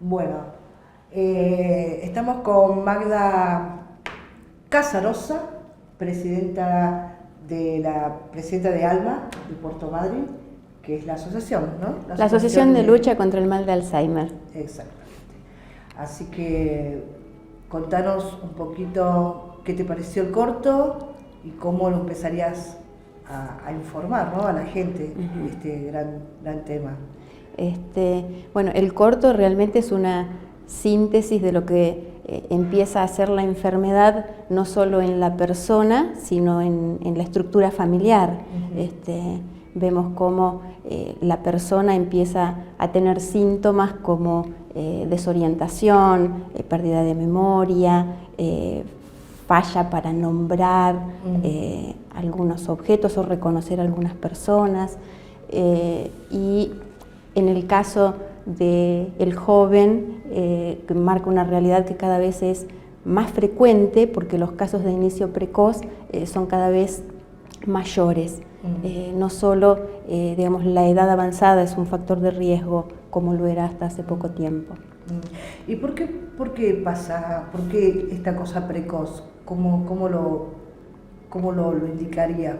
Bueno, estamos con Magda Casarosa, presidenta de ALMA, de Puerto Madryn, que es la asociación, ¿no? La Asociación de Lucha contra el Mal de Alzheimer. Exactamente. Así que contanos un poquito qué te pareció el corto y cómo lo empezarías a informar, ¿no?, a la gente de este gran tema. Bueno, el corto realmente es una síntesis de lo que empieza a ser la enfermedad, no solo en la persona, sino en la estructura familiar. Vemos cómo la persona empieza a tener síntomas como desorientación, pérdida de memoria, falla para nombrar algunos objetos o reconocer algunas personas. Y en el caso del joven, que marca una realidad que cada vez es más frecuente porque los casos de inicio precoz son cada vez mayores. No solo, digamos, la edad avanzada es un factor de riesgo como lo era hasta hace poco tiempo. ¿Y por qué pasa? ¿Por qué esta cosa precoz? ¿Cómo lo indicarías?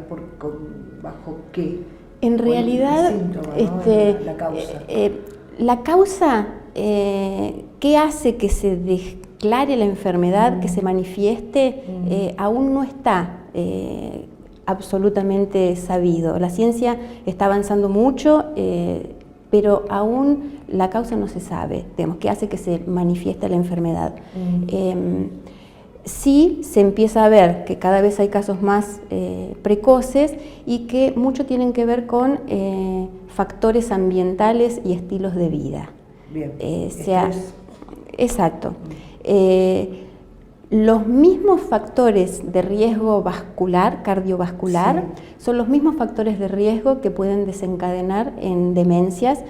¿Bajo qué? En realidad, síntoma, ¿no? La causa. La causa que hace que se declare la enfermedad, que se manifieste, aún no está absolutamente sabido. La ciencia está avanzando mucho, pero aún la causa no se sabe, digamos, qué hace que se manifieste la enfermedad. Sí se empieza a ver que cada vez hay casos más precoces y que mucho tienen que ver con factores ambientales y estilos de vida. Bien. Exacto. Los mismos factores de riesgo vascular, cardiovascular, son los mismos factores de riesgo que pueden desencadenar en demencias,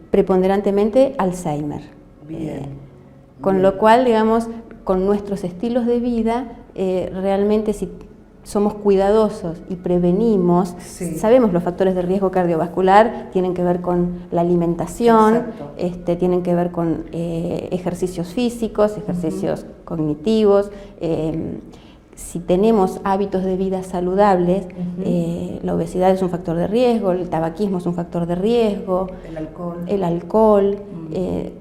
preponderantemente Alzheimer. Con lo cual, digamos, con nuestros estilos de vida, realmente si somos cuidadosos y prevenimos, sabemos los factores de riesgo cardiovascular, tienen que ver con la alimentación, tienen que ver con ejercicios físicos, ejercicios cognitivos. Si tenemos hábitos de vida saludables, la obesidad es un factor de riesgo, el tabaquismo es un factor de riesgo, el alcohol.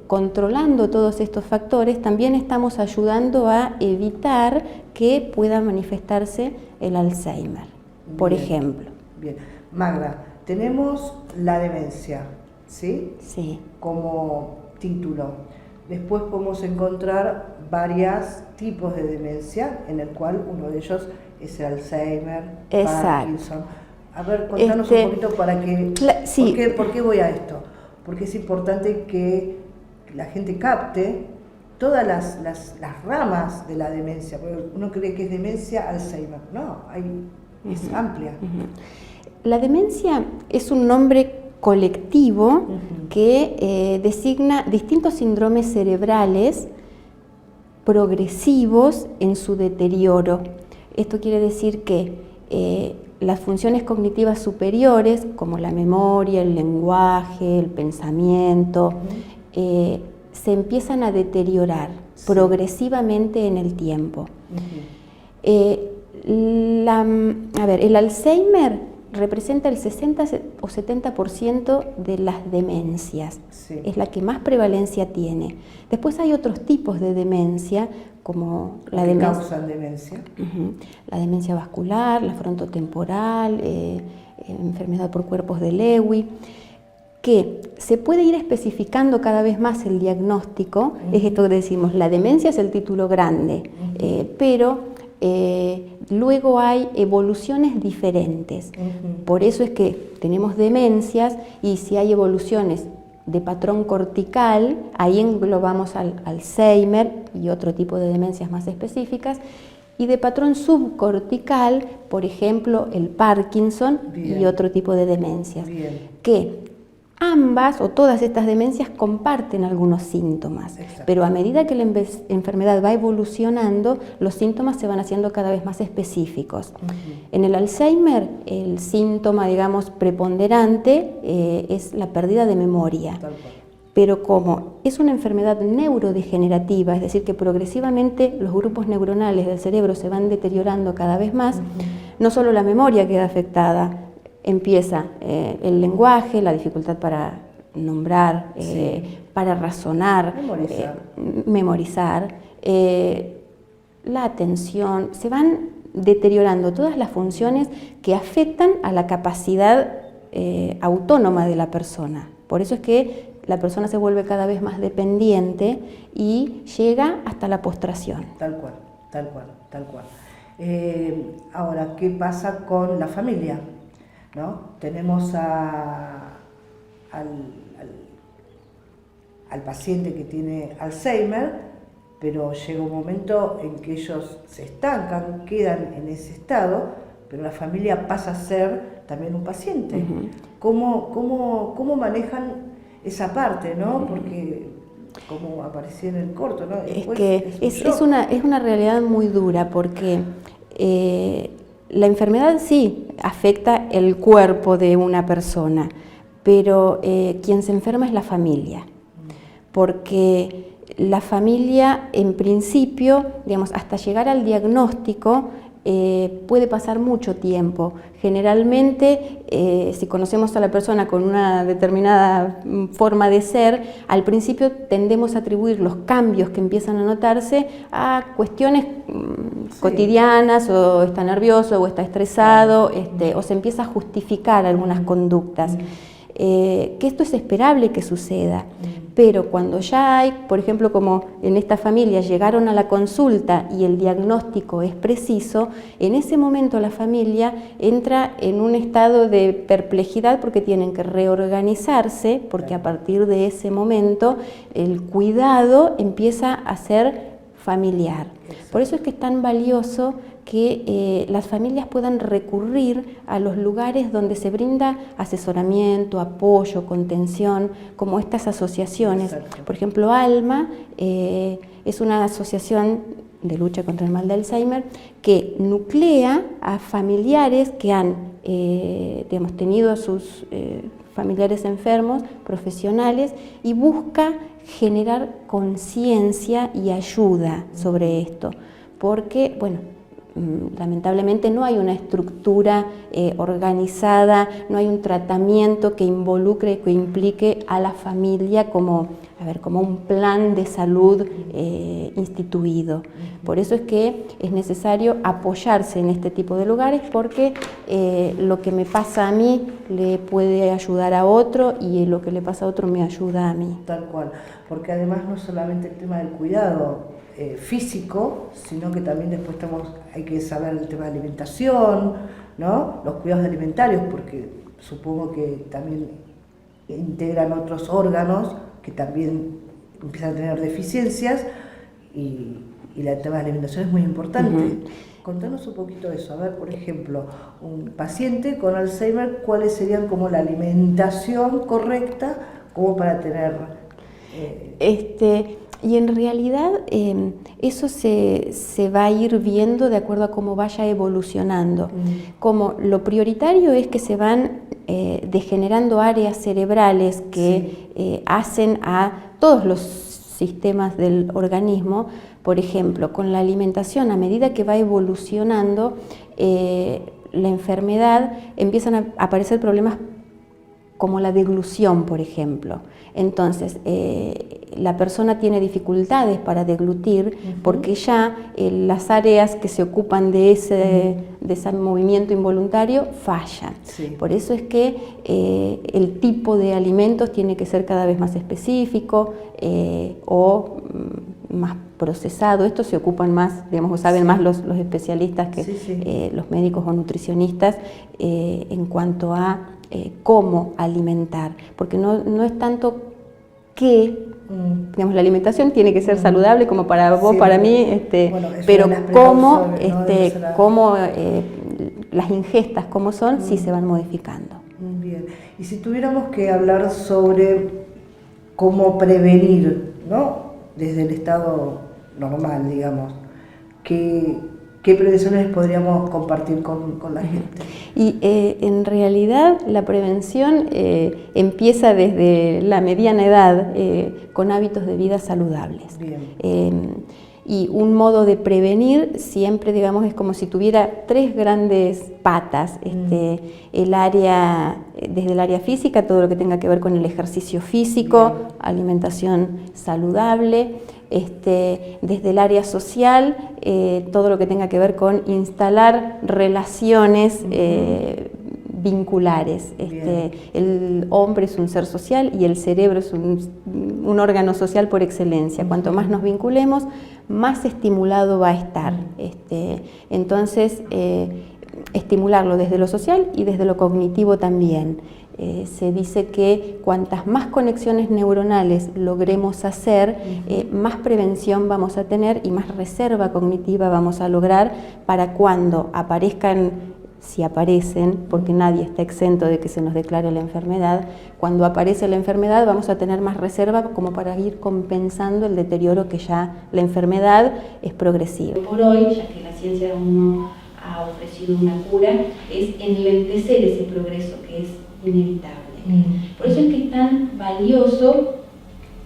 Controlando todos estos factores, también estamos ayudando a evitar que pueda manifestarse el Alzheimer, por ejemplo. Bien. Magda, tenemos la demencia, ¿sí? Sí. Como título. Después podemos encontrar varios tipos de demencia, en el cual uno de ellos es el Alzheimer, Parkinson. A ver, contanos un poquito para que... ¿Por qué voy a esto? Porque es importante que la gente capte todas las ramas de la demencia, porque uno cree que es demencia Alzheimer. No, es amplia. La demencia es un nombre colectivo que designa distintos síndromes cerebrales progresivos en su deterioro. Esto quiere decir que las funciones cognitivas superiores, como la memoria, el lenguaje, el pensamiento, se empiezan a deteriorar progresivamente en el tiempo. El Alzheimer representa el 60 o 70% de las demencias, es la que más prevalencia tiene. Después hay otros tipos de demencia, como la demencia... ¿Causan demencia? La demencia vascular, la frontotemporal, enfermedad por cuerpos de Lewy, que se puede ir especificando cada vez más el diagnóstico. Es esto que decimos, la demencia es el título grande, pero luego hay evoluciones diferentes. Por eso es que tenemos demencias, y si hay evoluciones de patrón cortical, ahí englobamos al Alzheimer y otro tipo de demencias más específicas, y de patrón subcortical, por ejemplo, el Parkinson y otro tipo de demencias. Que ambas o todas estas demencias comparten algunos síntomas, pero a medida que la enfermedad va evolucionando, los síntomas se van haciendo cada vez más específicos. En el Alzheimer, el síntoma, digamos, preponderante es la pérdida de memoria. pero como es una enfermedad neurodegenerativa, es decir, que progresivamente los grupos neuronales del cerebro se van deteriorando cada vez más, no solo la memoria queda afectada, empieza el lenguaje, la dificultad para nombrar, para razonar, memorizar, la atención, se van deteriorando todas las funciones que afectan a la capacidad autónoma de la persona. Por eso es que la persona se vuelve cada vez más dependiente y llega hasta la postración. Tal cual, tal cual, tal cual. Ahora, ¿qué pasa con la familia? ¿No? Tenemos al paciente que tiene Alzheimer, pero llega un momento en que ellos se estancan, quedan en ese estado, pero la familia pasa a ser también un paciente. ¿Cómo manejan esa parte, ¿no? Porque como aparecía en el corto, ¿no? Después es una realidad muy dura, porque la enfermedad sí afecta el cuerpo de una persona, pero quien se enferma es la familia, porque la familia, en principio, digamos, hasta llegar al diagnóstico, puede pasar mucho tiempo. Generalmente, si conocemos a la persona con una determinada forma de ser, al principio tendemos a atribuir los cambios que empiezan a notarse a cuestiones cotidianas, o está nervioso, o está estresado, o se empieza a justificar algunas conductas. Que esto es esperable que suceda, pero cuando ya hay, por ejemplo, como en esta familia llegaron a la consulta y el diagnóstico es preciso, en ese momento la familia entra en un estado de perplejidad porque tienen que reorganizarse, porque a partir de ese momento el cuidado empieza a ser familiar. Por eso es que es tan valioso que las familias puedan recurrir a los lugares donde se brinda asesoramiento, apoyo, contención, como estas asociaciones. Exacto. Por ejemplo, ALMA es una asociación de lucha contra el mal de Alzheimer que nuclea a familiares que han tenido a sus familiares enfermos, profesionales, y busca generar conciencia y ayuda sobre esto, porque, bueno, lamentablemente no hay una estructura organizada, no hay un tratamiento que involucre, que implique a la familia como un plan de salud instituido. Por eso es que es necesario apoyarse en este tipo de lugares, porque lo que me pasa a mí le puede ayudar a otro, y lo que le pasa a otro me ayuda a mí. Tal cual, porque además no solamente el tema del cuidado físico, sino que también después hay que saber el tema de alimentación, ¿no? Los cuidados alimentarios, porque supongo que también integran otros órganos que también empiezan a tener deficiencias, y el tema de alimentación es muy importante. Contanos un poquito de eso. A ver, por ejemplo, un paciente con Alzheimer, ¿cuáles serían como la alimentación correcta como para tener...? Y en realidad eso se va a ir viendo de acuerdo a cómo vaya evolucionando. Como lo prioritario es que se van degenerando áreas cerebrales que hacen a todos los sistemas del organismo. Por ejemplo, con la alimentación, a medida que va evolucionando la enfermedad, empiezan a aparecer problemas como la deglución, por ejemplo. Entonces, la persona tiene dificultades para deglutir porque ya las áreas que se ocupan de ese movimiento involuntario fallan. Por eso es que el tipo de alimentos tiene que ser cada vez más específico o más procesado. Esto se ocupan más, digamos, saben más los especialistas que los médicos o nutricionistas en cuanto a cómo alimentar, porque no es tanto que, digamos, la alimentación tiene que ser saludable como para vos, para mí, pero cómo, cómo las ingestas, cómo son, sí se van modificando. Bien, y si tuviéramos que hablar sobre cómo prevenir, ¿no? Desde el estado normal, digamos, ¿qué ¿qué prevenciones podríamos compartir con la gente? Y en realidad la prevención empieza desde la mediana edad con hábitos de vida saludables. Y un modo de prevenir siempre, digamos, es como si tuviera tres grandes patas. Desde el área física, todo lo que tenga que ver con el ejercicio físico, alimentación saludable. Desde el área social, todo lo que tenga que ver con instalar relaciones vinculares. El hombre es un ser social y el cerebro es un órgano social por excelencia. Cuanto más nos vinculemos, más estimulado va a estar. Entonces, estimularlo desde lo social y desde lo cognitivo también. Se dice que cuantas más conexiones neuronales logremos hacer, más prevención vamos a tener y más reserva cognitiva vamos a lograr para cuando aparezcan, si aparecen, porque nadie está exento de que se nos declare la enfermedad, cuando aparece la enfermedad vamos a tener más reserva como para ir compensando el deterioro que ya la enfermedad es progresiva. Por hoy, ya que la ciencia aún no ha ofrecido una cura, es enlentecer ese progreso que es inevitable. Por eso es que es tan valioso,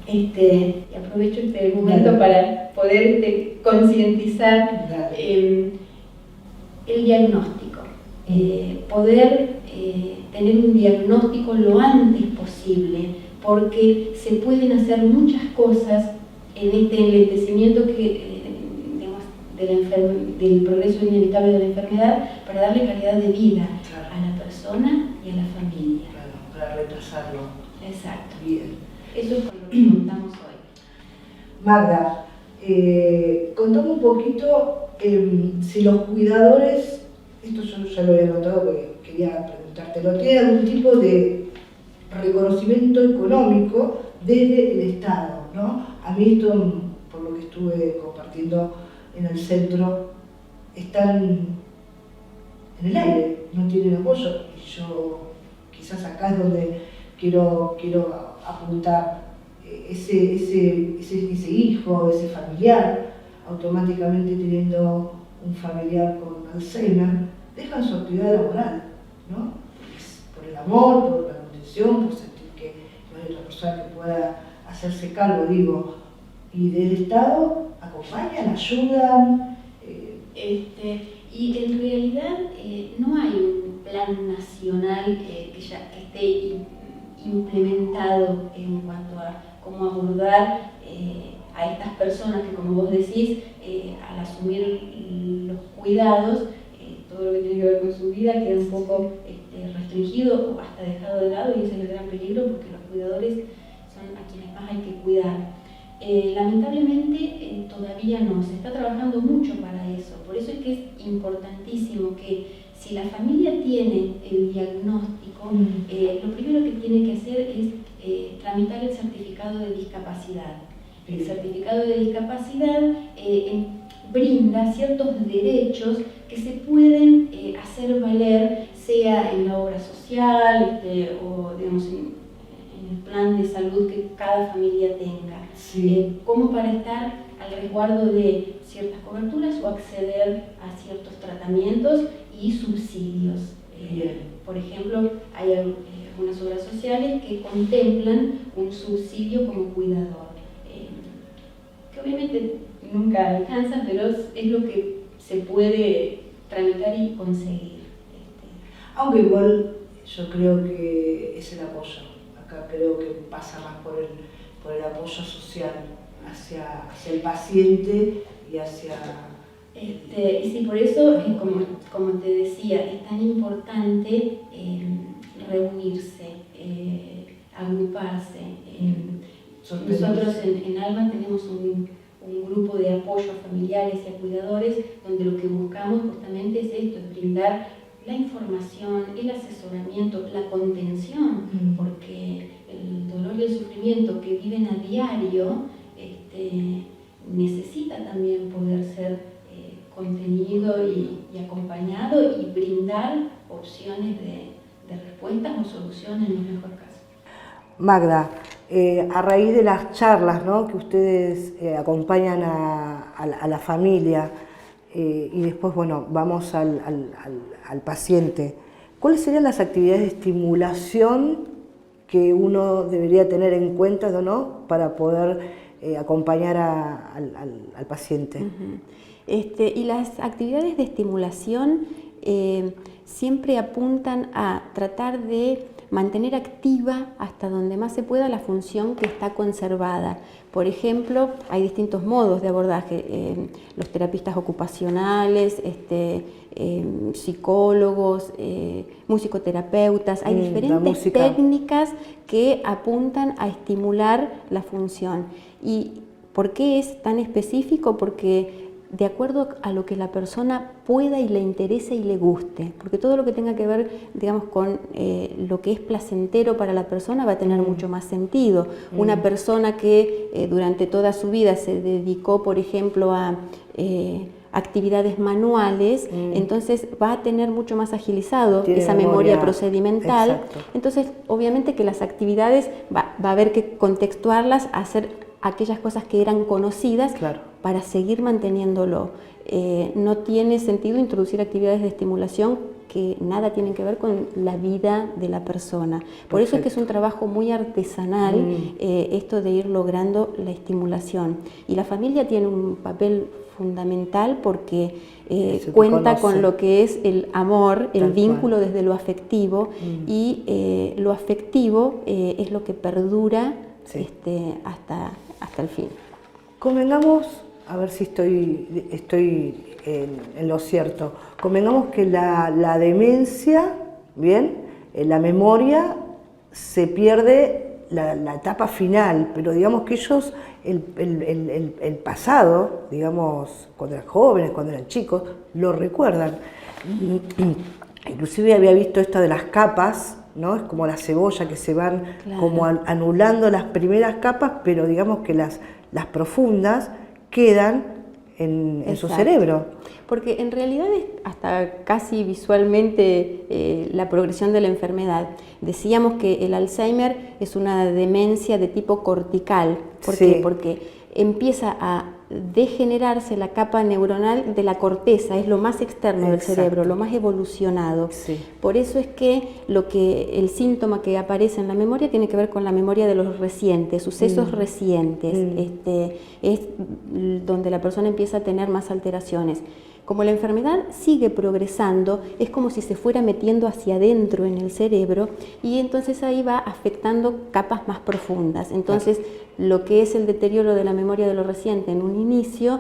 y aprovecho este momento para poder concientizar el diagnóstico. Poder tener un diagnóstico lo antes posible, porque se pueden hacer muchas cosas en este enlentecimiento del progreso inevitable de la enfermedad para darle calidad de vida a la persona y a la familia. Claro, para retrasarlo. Exacto. Bien. Eso es con lo que contamos hoy. Magda, contame un poquito si los cuidadores, esto yo ya lo había notado porque quería preguntártelo, ¿tienen algún tipo de reconocimiento económico desde el Estado, ¿no? A mí esto, por lo que estuve compartiendo en el centro, están en el aire, no tienen apoyo, y yo quizás acá es donde quiero apuntar. Ese hijo, ese familiar, automáticamente teniendo un familiar con Alzheimer, dejan su actividad laboral, ¿no? Por el amor, por la contención, por sentir que no hay otra persona que pueda hacerse cargo, digo. Y del Estado acompañan, ayudan. Y en realidad no hay un plan nacional que esté implementado en cuanto a cómo abordar a estas personas que, como vos decís, al asumir los cuidados, todo lo que tiene que ver con su vida queda un poco restringido o hasta dejado de lado, y ese es el gran peligro porque los cuidadores son a quienes más hay que cuidar. Lamentablemente todavía no, se está trabajando mucho para eso, por eso es que es importantísimo que si la familia tiene el diagnóstico, lo primero que tiene que hacer es tramitar el certificado de discapacidad. El certificado de discapacidad brinda ciertos derechos que se pueden hacer valer, sea en la obra social o digamos en el plan de salud que cada familia tenga, como para estar al resguardo de ciertas coberturas o acceder a ciertos tratamientos y subsidios. Por ejemplo, hay algunas obras sociales que contemplan un subsidio como cuidador, que obviamente nunca alcanza, pero es lo que se puede tramitar y conseguir. Aunque igual yo creo que es el apoyo. Acá creo que pasa más por el apoyo social hacia el paciente y hacia... Y sí, por eso, como te decía, es tan importante reunirse, agruparse. Nosotros en ALMA tenemos un grupo de apoyo a familiares y a cuidadores donde lo que buscamos justamente es esto, es brindar la información, el asesoramiento, la contención, porque el dolor y el sufrimiento que viven a diario necesita también poder ser contenido y acompañado y brindar opciones de respuestas o soluciones en el mejor caso. Magda, a raíz de las charlas, ¿no?, que ustedes acompañan a la familia, y después, bueno, vamos al paciente. ¿Cuáles serían las actividades de estimulación que uno debería tener en cuenta, ¿no?, para poder acompañar al paciente? Y las actividades de estimulación siempre apuntan a tratar de mantener activa hasta donde más se pueda la función que está conservada. Por ejemplo, hay distintos modos de abordaje, los terapistas ocupacionales, psicólogos, musicoterapeutas, hay diferentes técnicas que apuntan a estimular la función. ¿Y por qué es tan específico? Porque de acuerdo a lo que la persona pueda y le interese y le guste, porque todo lo que tenga que ver, digamos, con lo que es placentero para la persona va a tener mucho más sentido. Una persona que durante toda su vida se dedicó, por ejemplo, a actividades manuales, entonces va a tener mucho más agilizado esa memoria procedimental. Exacto. Entonces, obviamente que las actividades va a haber que contextuarlas, hacer aquellas cosas que eran conocidas, claro, para seguir manteniéndolo. No tiene sentido introducir actividades de estimulación que nada tienen que ver con la vida de la persona. Por eso es que es un trabajo muy artesanal, esto de ir logrando la estimulación. Y la familia tiene un papel fundamental porque cuenta con lo que es el amor, el vínculo desde lo afectivo, y lo afectivo es lo que perdura hasta el fin. Convengamos, a ver si estoy en lo cierto, convengamos que la demencia, bien, la memoria se pierde la etapa final, pero digamos que ellos, el pasado, digamos, cuando eran jóvenes, cuando eran chicos, lo recuerdan. Inclusive había visto esto de las capas, ¿no? Es como la cebolla, que se van, claro, como anulando las primeras capas, pero digamos que las profundas quedan en su cerebro. Porque en realidad es hasta casi visualmente la progresión de la enfermedad. Decíamos que el Alzheimer es una demencia de tipo cortical. ¿Por qué? Porque empieza a degenerarse la capa neuronal de la corteza, es lo más externo del cerebro, lo más evolucionado. Por eso es que el síntoma que aparece en la memoria tiene que ver con la memoria de los recientes, sucesos recientes, es donde la persona empieza a tener más alteraciones. Como la enfermedad sigue progresando, es como si se fuera metiendo hacia adentro en el cerebro, y entonces ahí va afectando capas más profundas. Entonces, lo que es el deterioro de la memoria de lo reciente en un inicio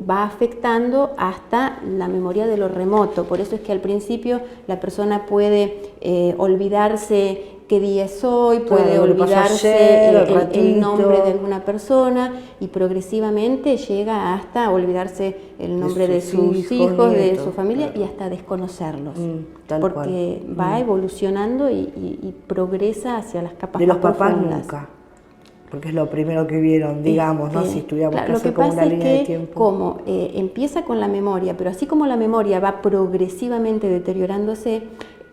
va afectando hasta la memoria de lo remoto. Por eso es que al principio la persona puede olvidarse qué día es hoy, puede olvidarse el nombre de alguna persona, y progresivamente llega hasta olvidarse el nombre de sus hijos, de su familia, y hasta desconocerlos, porque va evolucionando y progresa hacia las capas más profundas. De los papás nunca, porque es lo primero que vieron, digamos, ¿no? Si estuviéramos que hacer como una línea de tiempo. Como empieza con la memoria, pero así como la memoria va progresivamente deteriorándose,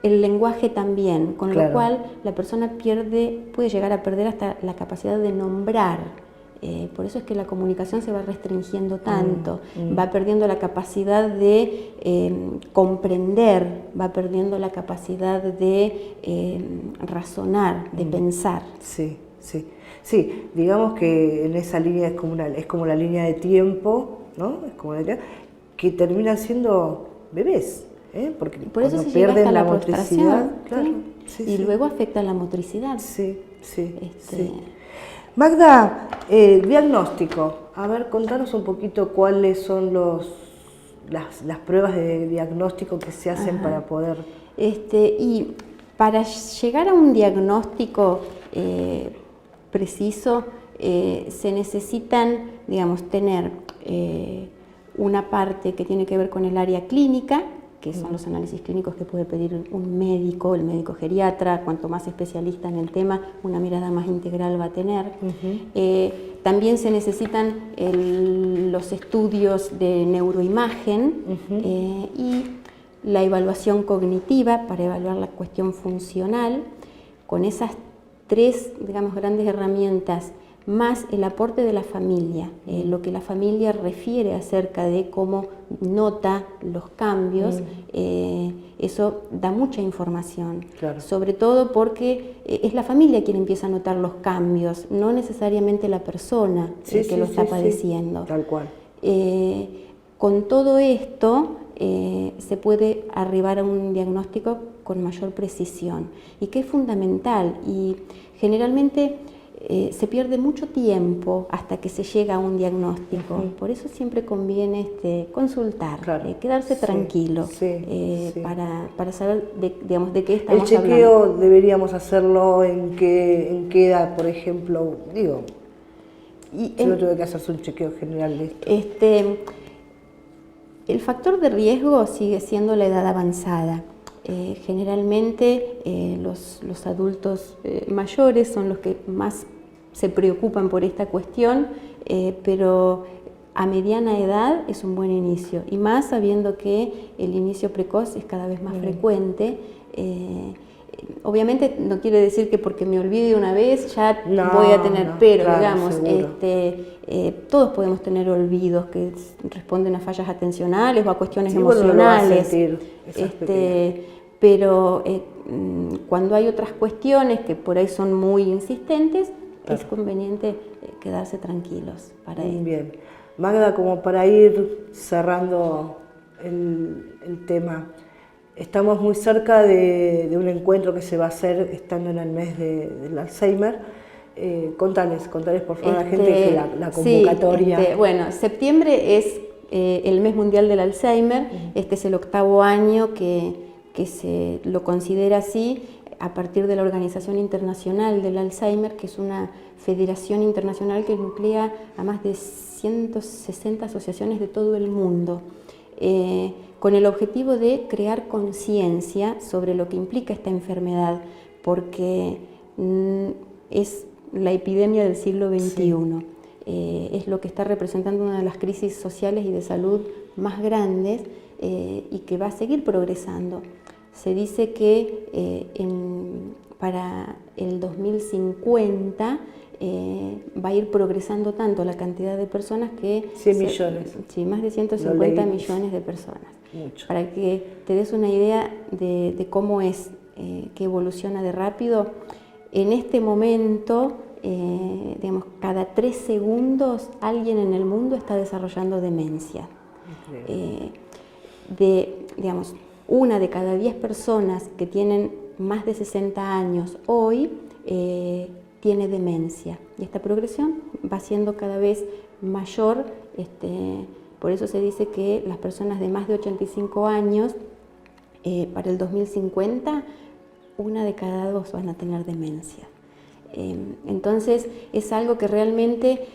el lenguaje también, con lo cual la persona puede llegar a perder hasta la capacidad de nombrar. Por eso es que la comunicación se va restringiendo tanto, va perdiendo la capacidad de comprender, va perdiendo la capacidad de razonar, de pensar. Sí, digamos que en esa línea es como la línea de tiempo, ¿no? Es como que terminan siendo bebés. Porque por eso se pierden la motricidad, claro, y luego afecta la motricidad. Magda, diagnóstico. A ver, contanos un poquito cuáles son las pruebas de diagnóstico que se hacen para poder... Y para llegar a un diagnóstico preciso, se necesitan, digamos, tener una parte que tiene que ver con el área clínica, que son los análisis clínicos que puede pedir un médico, el médico geriatra. Cuanto más especialista en el tema, una mirada más integral va a tener. También se necesitan los estudios de neuroimagen y la evaluación cognitiva para evaluar la cuestión funcional. Con esas tres, digamos, grandes herramientas más el aporte de la familia, lo que la familia refiere acerca de cómo nota los cambios, eso da mucha información, claro. Sobre todo porque es la familia quien empieza a notar los cambios, no necesariamente la persona que lo está padeciendo. Tal cual. Con todo esto se puede arribar a un diagnóstico con mayor precisión y que es fundamental, y generalmente se pierde mucho tiempo hasta que se llega a un diagnóstico. Por eso siempre conviene consultar, claro. Quedarse tranquilo para saber de qué estamos hablando. ¿El chequeo deberíamos hacerlo en qué edad, por ejemplo? Digo, yo no tuve que hacerse un chequeo general de esto. El factor de riesgo sigue siendo la edad avanzada. Generalmente los adultos mayores son los que más se preocupan por esta cuestión, pero a mediana edad es un buen inicio, y más sabiendo que el inicio precoz es cada vez más frecuente. Obviamente no quiere decir que porque me olvide una vez ya voy a tener, pero claro, digamos, todos podemos tener olvidos que responden a fallas atencionales o a cuestiones emocionales. Pero cuando hay otras cuestiones que por ahí son muy insistentes, claro, es conveniente quedarse tranquilos para ello. Bien. Magda, como para ir cerrando el tema, estamos muy cerca de un encuentro que se va a hacer estando en el mes del Alzheimer. Contales por favor a la gente que la convocatoria. Bueno, septiembre es el mes mundial del Alzheimer. Este es el 8º año que se lo considera así a partir de la Organización Internacional del Alzheimer, que es una federación internacional que nuclea a más de 160 asociaciones de todo el mundo, con el objetivo de crear conciencia sobre lo que implica esta enfermedad, porque es la epidemia del siglo XXI. Es lo que está representando una de las crisis sociales y de salud más grandes y que va a seguir progresando. Se dice que para el 2050 va a ir progresando tanto la cantidad de personas que... 100 millones. Sí, más de 150 millones de personas. Mucho. Para que te des una idea de cómo es, que evoluciona de rápido. En este momento, digamos, cada 3 segundos alguien en el mundo está desarrollando demencia. Digamos, 1 de cada 10 personas que tienen más de 60 años hoy tiene demencia, y esta progresión va siendo cada vez mayor. Por eso se dice que las personas de más de 85 años para el 2050, 1 de cada 2 van a tener demencia. Entonces es algo que realmente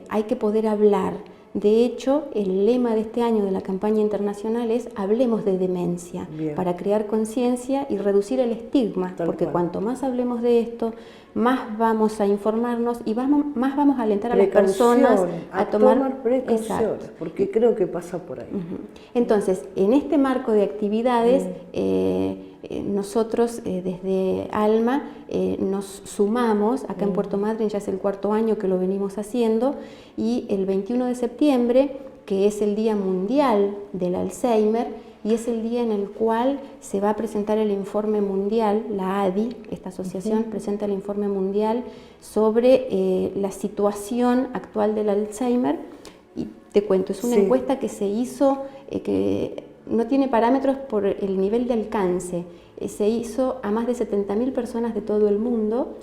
hay que poder hablar. De hecho, el lema de este año de la campaña internacional es "Hablemos de demencia", para crear conciencia y reducir el estigma, porque cuanto más hablemos de esto, más vamos a informarnos y más vamos a alentar a las personas a tomar precauciones, porque creo que pasa por ahí. Entonces, en este marco de actividades, nosotros desde ALMA nos sumamos, acá en Puerto Madryn ya es el 4º año que lo venimos haciendo, y el 21 de septiembre, que es el Día Mundial del Alzheimer, y es el día en el cual se va a presentar el informe mundial, la ADI, esta asociación presenta el informe mundial sobre la situación actual del Alzheimer. Y te cuento, es una encuesta que se hizo, que no tiene parámetros por el nivel de alcance. Se hizo a más de 70.000 personas de todo el mundo.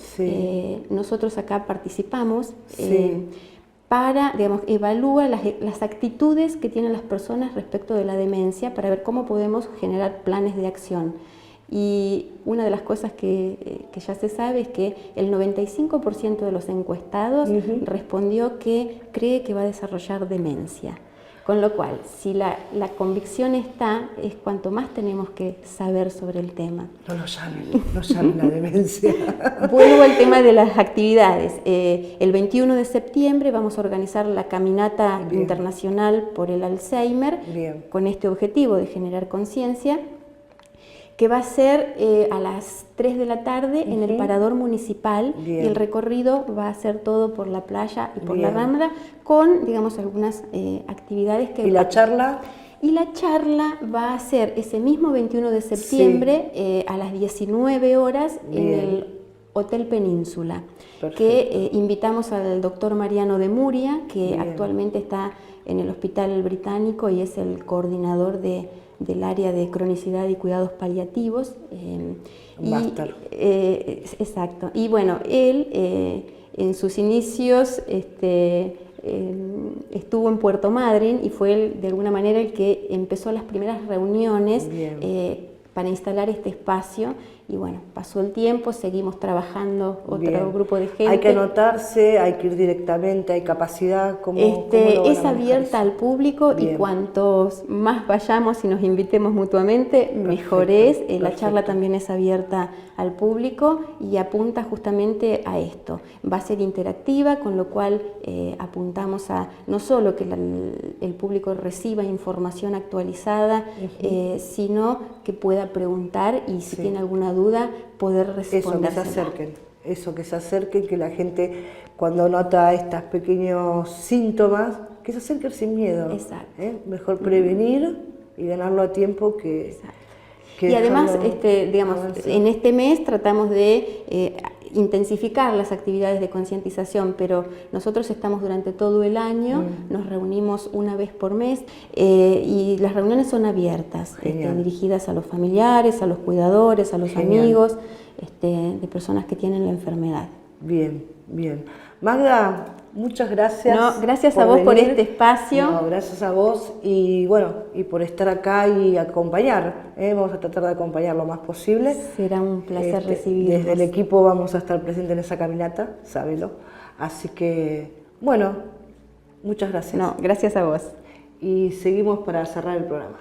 Nosotros acá participamos para, digamos, evalúa las actitudes que tienen las personas respecto de la demencia, para ver cómo podemos generar planes de acción. Y una de las cosas que ya se sabe es que el 95% de los encuestados respondió que cree que va a desarrollar demencia. Con lo cual, si la convicción está, es cuanto más tenemos que saber sobre el tema. No llamen la demencia. Vuelvo al tema de las actividades. El 21 de septiembre vamos a organizar la Caminata Internacional por el Alzheimer, con este objetivo de generar conciencia. que va a ser a las 3 de la tarde en el Parador Municipal. Bien. Y el recorrido va a ser todo por la playa y por Bien. la Rambla, con, digamos, algunas actividades que... ¿Y la charla? Y la charla va a ser ese mismo 21 de septiembre a las 19 horas en el Hotel Península. Perfecto. Que invitamos al doctor Mariano de Muria, que actualmente está en el Hospital Británico y es el coordinador del área de cronicidad y cuidados paliativos. Máster. Exacto. Y bueno, él en sus inicios estuvo en Puerto Madryn y fue él, de alguna manera, el que empezó las primeras reuniones para instalar este espacio. Y bueno, pasó el tiempo, seguimos trabajando otro grupo de gente. ¿Hay que anotarse, hay que ir directamente, hay capacidad? ¿Cómo es abierta al público y cuantos más vayamos y nos invitemos mutuamente, mejor es. La charla también es abierta al público y apunta justamente a esto. Va a ser interactiva, con lo cual apuntamos a no solo que el público reciba información actualizada, sino que pueda preguntar y si tiene alguna duda, poder responder. Eso, que se acerquen, que la gente cuando nota estos pequeños síntomas, que se acerquen sin miedo. Exacto. Mejor prevenir y ganarlo a tiempo que y además, digamos, en este mes tratamos de intensificar las actividades de concientización, pero nosotros estamos durante todo el año, nos reunimos una vez por mes y las reuniones son abiertas, dirigidas a los familiares, a los cuidadores, a los amigos de personas que tienen la enfermedad. Bien, bien. Magda, muchas gracias. No, gracias a vos por este espacio. No, gracias a vos y bueno, y por estar acá y acompañar. Vamos a tratar de acompañar lo más posible. Será un placer recibirlos. Desde el equipo vamos a estar presentes en esa caminata, sábelo. Así que, bueno, muchas gracias. No, gracias a vos. Y seguimos para cerrar el programa.